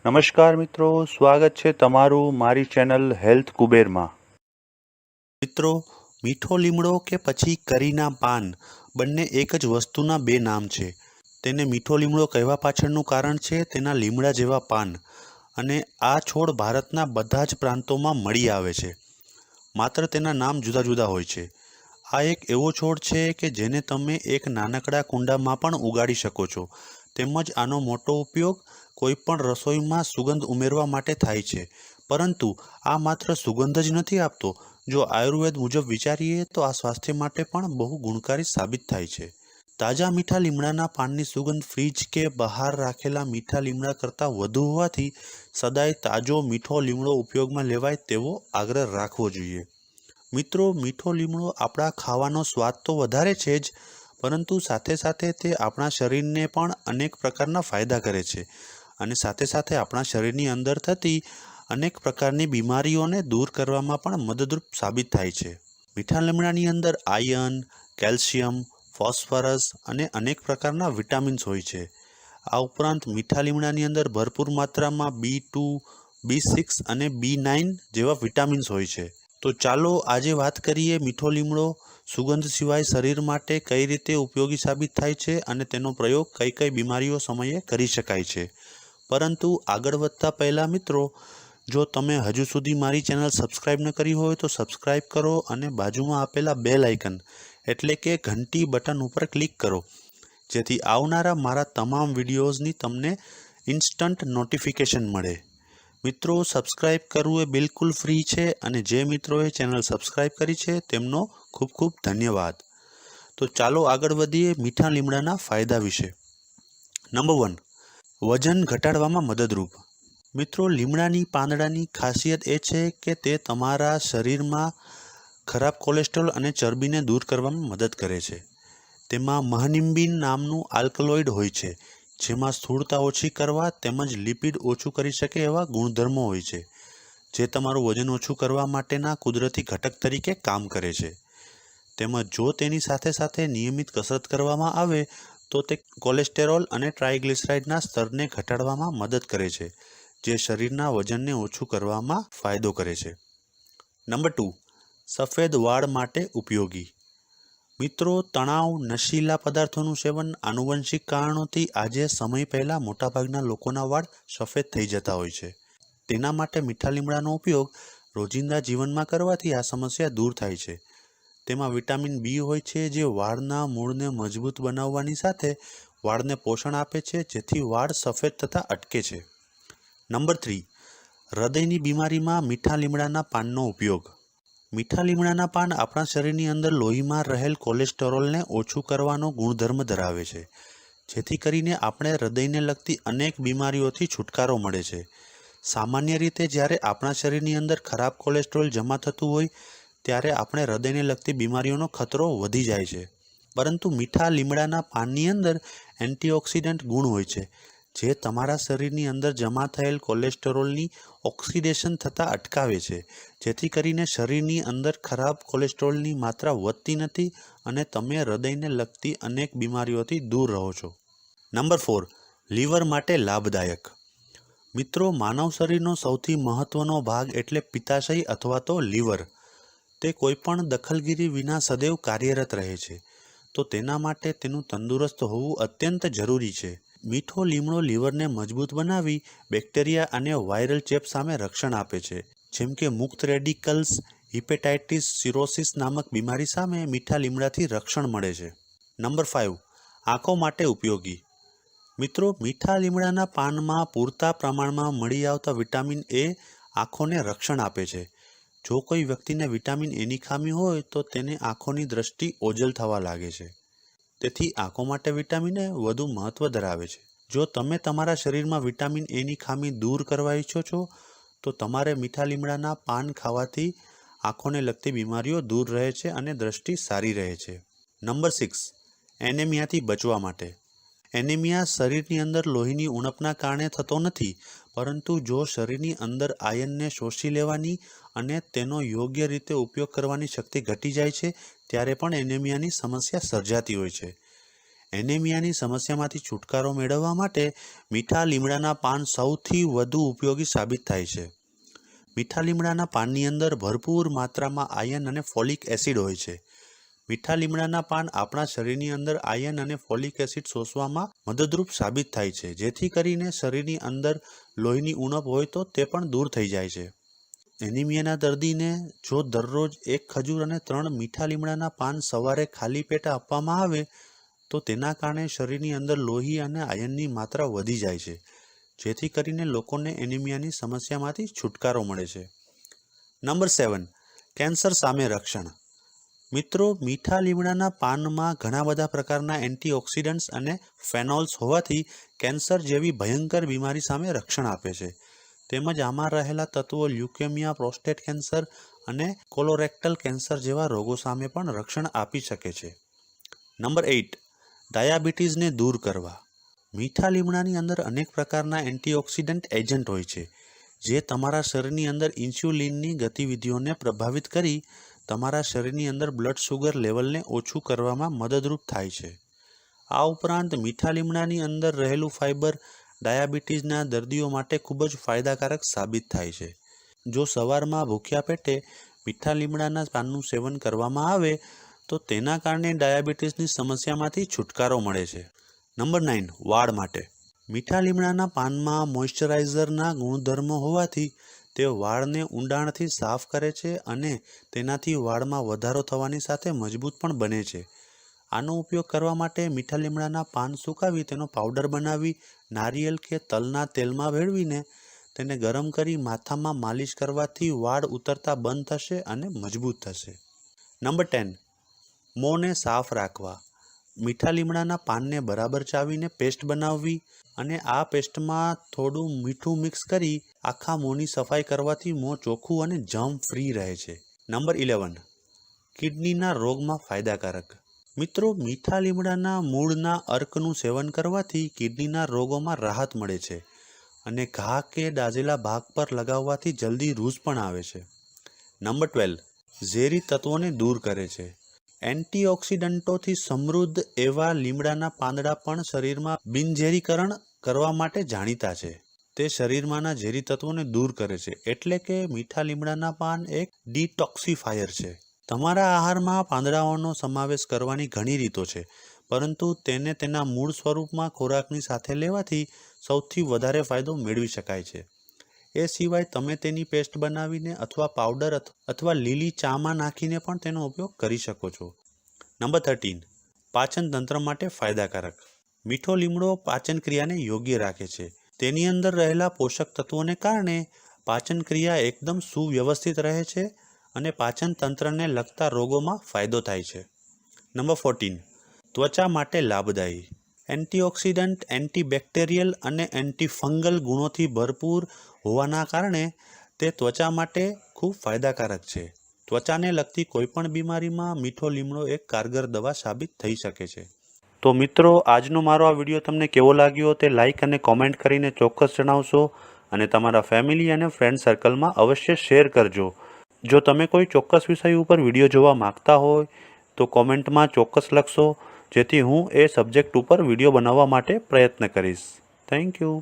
નમસ્કાર મિત્રો, સ્વાગત છે તમારું મારી ચેનલ હેલ્થ કુબેરમાં। મિત્રો, મીઠો લીમડો કે પછી કરીના પાન બંને એક જ વસ્તુના બે નામ છે। તેને મીઠો લીમડો કહેવા પાછળનું કારણ છે તેના લીમડા જેવા પાન, અને આ છોડ ભારતના બધા જ પ્રાંતોમાં મળી આવે છે, માત્ર તેના નામ જુદા જુદા હોય છે। આ એક એવો છોડ છે કે જેને તમે એક નાનકડા કુંડામાં પણ ઉગાડી શકો છો, તેમજ આનો મોટો ઉપયોગ કોઈપણ રસોઈમાં સુગંધ ઉમેરવા માટે થાય છે। પરંતુ આ માત્ર સુગંધ જ નથી આપતો, જો આયુર્વેદ મુજબ વિચારીએ તો આ સ્વાસ્થ્ય માટે પણ બહુ ગુણકારી સાબિત થાય છે। તાજા મીઠા લીમડાના પાનની સુગંધ ફ્રીજ કે બહાર રાખેલા મીઠા લીમડા કરતાં વધુ હોવાથી સદાય તાજો મીઠો લીમડો ઉપયોગમાં લેવાય તેવો આગ્રહ રાખવો જોઈએ। મિત્રો, મીઠો લીમડો આપણા ખાવાનો સ્વાદ તો વધારે છે જ, પરંતુ સાથે સાથે તે આપણા શરીરને પણ અનેક પ્રકારના ફાયદા કરે છે, અને સાથે સાથે આપણા શરીરની અંદર થતી અનેક પ્રકારની બીમારીઓને દૂર કરવામાં પણ મદદરૂપ સાબિત થાય છે। મીઠા લીમડાની અંદર આયર્ન, કેલ્શિયમ, ફોસ્ફરસ અને અનેક પ્રકારના વિટામિન્સ હોય છે। આ ઉપરાંત મીઠા લીમડાની અંદર ભરપૂર માત્રામાં B2, B6 અને B9 જેવા વિટામિન્સ હોય છે। તો ચાલો આજે વાત કરીએ મીઠો લીમડો સુગંધ સિવાય શરીર માટે કઈ રીતે ઉપયોગી સાબિત થાય છે અને તેનો પ્રયોગ કઈ કઈ બીમારીઓ સમયે કરી શકાય છે। પરંતુ આગળ વધતા પહેલાં મિત્રો, જો તમે હજુ સુધી મારી ચેનલ સબસ્ક્રાઈબ ન કરી હોય તો સબસ્ક્રાઈબ કરો અને બાજુમાં આપેલા બેલ આઇકન એટલે કે ઘંટી બટન ઉપર ક્લિક કરો, જેથી આવનારા મારા તમામ વિડીયોઝની તમને ઇન્સ્ટન્ટ નોટિફિકેશન મળે। મિત્રો, સબસ્ક્રાઈબ કરવું એ બિલકુલ ફ્રી છે, અને જે મિત્રોએ ચેનલ સબસ્ક્રાઈબ કરી છે તેમનો ખૂબ ખૂબ ધન્યવાદ। તો ચાલો આગળ વધીએ મીઠા લીમડાના ફાયદા વિશે। નંબર 1, વજન ઘટાડવામાં મદદરૂપ। મિત્રો, લીમડાની પાંદડાની ખાસિયત એ છે કે તે તમારા શરીરમાં ખરાબ કોલેસ્ટ્રોલ અને ચરબીને દૂર કરવામાં મદદ કરે છે। તેમાં મહનિમ્બીન નામનું આલ્કલોઇડ હોય છે, જેમાં સ્થૂળતા ઓછી કરવા તેમજ લિપિડ ઓછું કરી શકે એવા ગુણધર્મો હોય છે, જે તમારું વજન ઓછું કરવા માટેના કુદરતી ઘટક તરીકે કામ કરે છે। તેમજ જો તેની સાથે સાથે નિયમિત કસરત કરવામાં આવે તો તે કોલેસ્ટેરોલ અને ટ્રાયગ્લિસરાઇડના સ્તરને ઘટાડવામાં મદદ કરે છે, જે શરીરના વજનને ઓછું કરવામાં ફાયદો કરે છે। નંબર 2, સફેદ વાળ માટે ઉપયોગી। મિત્રો, તણાવ, નશીલા પદાર્થોનું સેવન, આનુવંશિક કારણોથી આજે સમય પહેલાં મોટાભાગના લોકોના વાળ સફેદ થઈ જતા હોય છે। તેના માટે મીઠા લીમડાનો ઉપયોગ રોજિંદા જીવનમાં કરવાથી આ સમસ્યા દૂર થાય છે। તેમાં વિટામિન B હોય છે, જે વાળના મૂળને મજબૂત બનાવવાની સાથે વાળને પોષણ આપે છે, જેથી વાળ સફેદ થતા અટકે છે। નંબર 3, હૃદયની બીમારીમાં મીઠા લીમડાના પાનનો ઉપયોગ। મીઠા લીમડાના પાન આપણા શરીરની અંદર લોહીમાં રહેલ કોલેસ્ટેરોલને ઓછું કરવાનો ગુણધર્મ ધરાવે છે, જેથી કરીને આપણે હૃદયને લગતી અનેક બીમારીઓથી છુટકારો મળે છે। સામાન્ય રીતે જ્યારે આપણા શરીરની અંદર ખરાબ કોલેસ્ટ્રોલ જમા થતું હોય ત્યારે આપણે હૃદયને લગતી બીમારીઓનો ખતરો વધી જાય છે, પરંતુ મીઠા લીમડાના પાનની અંદર એન્ટીઓક્સિડન્ટ ગુણ હોય છે, જે તમારા શરીરની અંદર જમા થયેલ કોલેસ્ટેરોલની ઓક્સિડેશન થતાં અટકાવે છે, જેથી કરીને શરીરની અંદર ખરાબ કોલેસ્ટ્રોલની માત્રા વધતી નથી અને તમે હૃદયને લગતી અનેક બીમારીઓથી દૂર રહો છો। નંબર 4, લીવર માટે લાભદાયક। મિત્રો, માનવ શરીરનો સૌથી મહત્વનો ભાગ એટલે પિત્તાશય અથવા તો લીવર। તે કોઈપણ દખલગીરી વિના સદૈવ કાર્યરત રહે છે, તો તેના માટે તેનું તંદુરસ્ત હોવું અત્યંત જરૂરી છે। મીઠો લીમડો લીવરને મજબૂત બનાવી બેક્ટેરિયા અને વાયરલ ચેપ સામે રક્ષણ આપે છે, જેમ કે મુક્ત રેડિકલ્સ, હિપેટાઇટિસ, સિરોસિસ નામક બીમારી સામે મીઠા લીમડાથી રક્ષણ મળે છે। નંબર 5, આંખો માટે ઉપયોગી। મિત્રો, મીઠા લીમડાના પાનમાં પૂરતા પ્રમાણમાં મળી આવતા વિટામિન એ આંખોને રક્ષણ આપે છે। જો કોઈ વ્યક્તિને વિટામિન એની ખામી હોય તો તેને આંખોની દ્રષ્ટિ ઓજલ થવા લાગે છે, તેથી આંખો માટે વિટામિન એ વધુ મહત્વ ધરાવે છે। જો તમે તમારા શરીરમાં વિટામિન એની ખામી દૂર કરવા ઈચ્છો છો તો તમારે મીઠા લીમડાના પાન ખાવાથી આંખોને લગતી બીમારીઓ દૂર રહે છે અને દ્રષ્ટિ સારી રહે છે। નંબર 6, એનેમિયાથી બચવા માટે। એનેમિયા શરીરની અંદર લોહીની ઉણપના કારણે થતો નથી, પરંતુ જો શરીરની અંદર આયર્નને શોષી લેવાની અને તેનો યોગ્ય રીતે ઉપયોગ કરવાની શક્તિ ઘટી જાય છે ત્યારે પણ એનેમિયાની સમસ્યા સર્જાતી હોય છે। એનેમિયાની સમસ્યામાંથી છુટકારો મેળવવા માટે મીઠા લીમડાના પાન સૌથી વધુ ઉપયોગી સાબિત થાય છે. મીઠા લીમડાના પાનની અંદર ભરપૂર માત્રામાં આયર્ન અને ફોલિક એસિડ હોય છે. મીઠા લીમડાના પાન આપણા શરીરની અંદર આયર્ન અને ફોલિક એસિડ શોષવામાં મદદરૂપ સાબિત થાય છે, જેથી કરીને શરીરની અંદર લોહીની ઉણપ હોય તો તે પણ દૂર થઈ જાય છે. એનિમિયાના દર્દીને જો દરરોજ 1 ખજૂર અને 3 મીઠા લીમડાના પાન સવારે ખાલી પેટે આપવામાં આવે તો તેના કારણે શરીરની અંદર લોહી અને આયર્નની માત્રા વધી જાય છે, જેથી કરીને લોકોને એનિમિયાની સમસ્યામાંથી છુટકારો મળે છે. નંબર 7. કેન્સર સામે રક્ષણ. મિત્રો, મીઠા લીમડાના પાનમાં ઘણા બધા પ્રકારના એન્ટીઓક્સિડન્ટ્સ અને ફેનોલ્સ હોવાથી કેન્સર જેવી ભયંકર બીમારી સામે રક્ષણ આપે છે. તેમજ આમાં રહેલા તત્વો લ્યુકેમિયા, પ્રોસ્ટેટ કેન્સર અને કોલોરેક્ટલ કેન્સર જેવા રોગો સામે પણ રક્ષણ આપી શકે છે. નંબર 8. ડાયાબિટીસને દૂર કરવા. મીઠા લીમડાની અંદર અનેક પ્રકારના એન્ટીઓક્સિડન્ટ એજન્ટ હોય છે, જે તમારા શરીરની અંદર ઇન્સ્યુલિનની ગતિવિધિઓને પ્રભાવિત કરી તમારા શરીરની અંદર બ્લડ શુગર લેવલને ઓછું કરવામાં મદદરૂપ થાય છે. આ ઉપરાંત મીઠા લીમડાની અંદર રહેલું ફાઇબર ડાયાબિટીસના દર્દીઓ માટે ખૂબ જ ફાયદાકારક સાબિત થાય છે. જો સવારમાં ભૂખ્યા પેટે મીઠા લીમડાના પાનનું સેવન કરવામાં આવે તો તેના કારણે ડાયાબિટીસની સમસ્યામાંથી છુટકારો મળે છે. નંબર 9. વાળ માટે. મીઠા લીમડાના પાનમાં મોઇશ્ચરાઇઝરના ગુણધર્મો હોવાથી તે વાળને ઊંડાણથી સાફ કરે છે અને તેનાથી વાળમાં વધારો થવાની સાથે મજબૂત પણ બને છે. આનો ઉપયોગ કરવા માટે મીઠા લીમડાના પાન સુકાવી તેનો પાવડર બનાવી નારિયેલ કે તલના તેલમાં ભેળવીને તેને ગરમ કરી માથામાં માલિશ કરવાથી વાળ ઉતરતા બંધ થશે અને મજબૂત થશે. નંબર 10. મોંને સાફ રાખવા. મીઠા લીમડાના પાનને બરાબર ચાવીને પેસ્ટ બનાવવી અને આ પેસ્ટમાં થોડું મીઠું મિક્સ કરી આખા મોંની સફાઈ કરવાથી મોં ચોખ્ખું અને જર્મ ફ્રી રહે છે. નંબર 11. કિડનીના રોગમાં ફાયદાકારક. મિત્રો, મીઠા લીમડાના મૂળના અર્કનું સેવન કરવાથી કિડનીના રોગોમાં રાહત મળે છે અને ઘા કે દાઝેલા ભાગ પર લગાવવાથી જલ્દી રૂઝ પણ આવે છે. નંબર 12. ઝેરી તત્વોને દૂર કરે છે. એન્ટીઓક્સિડન્ટોથી સમૃદ્ધ એવા લીમડાના પાંદડા પણ શરીરમાં બિનઝેરીકરણ કરવા માટે જાણીતા છે. તે શરીરમાંના ઝેરી તત્વોને દૂર કરે છે, એટલે કે મીઠા લીમડાના પાન એક ડિટોક્સિફાયર છે. તમારા આહારમાં પાંદડાઓનો સમાવેશ કરવાની ઘણી રીતો છે, પરંતુ તેને તેના મૂળ સ્વરૂપમાં ખોરાકની સાથે લેવાથી સૌથી વધારે ફાયદો મેળવી શકાય છે. એ સિવાય તમે તેની પેસ્ટ બનાવીને અથવા પાવડર અથવા લીલી ચામાં નાખીને પણ તેનો ઉપયોગ કરી શકો છો. નંબર 13. પાચન તંત્ર માટે ફાયદાકારક. મીઠો લીમડો પાચન ક્રિયાને યોગ્ય રાખે છે. તેની અંદર રહેલા પોષક તત્વોને કારણે પાચન ક્રિયા એકદમ સુવ્યવસ્થિત રહે છે અને પાચન તંત્રને લગતા રોગોમાં ફાયદો થાય છે. નંબર 14. ત્વચા માટે લાભદાયી. એન્ટીઓક્સિડન્ટ, એન્ટીબેક્ટેરિયલ અને એન્ટીફંગલ ગુણોથી ભરપૂર હોવાના કારણે તે ત્વચા માટે ખૂબ ફાયદાકારક છે. ત્વચાને લગતી કોઈપણ બીમારીમાં મીઠો લીમડો એક કારગર દવા સાબિત થઈ શકે છે. તો મિત્રો, આજનો મારો આ વિડીયો તમને કેવો લાગ્યો તે લાઇક અને કોમેન્ટ કરીને ચોક્કસ જણાવશો અને તમારા ફેમિલી અને ફ્રેન્ડ સર્કલમાં અવશ્ય શેર કરજો. જો તમે કોઈ ચોક્કસ વિષય ઉપર વિડીયો જોવા માંગતા હોય તો કોમેન્ટમાં ચોક્કસ લખશો, જેથી હું એ સબ્જેક્ટ ઉપર વિડીયો બનાવવા માટે પ્રયત્ન કરીશ. Thank you.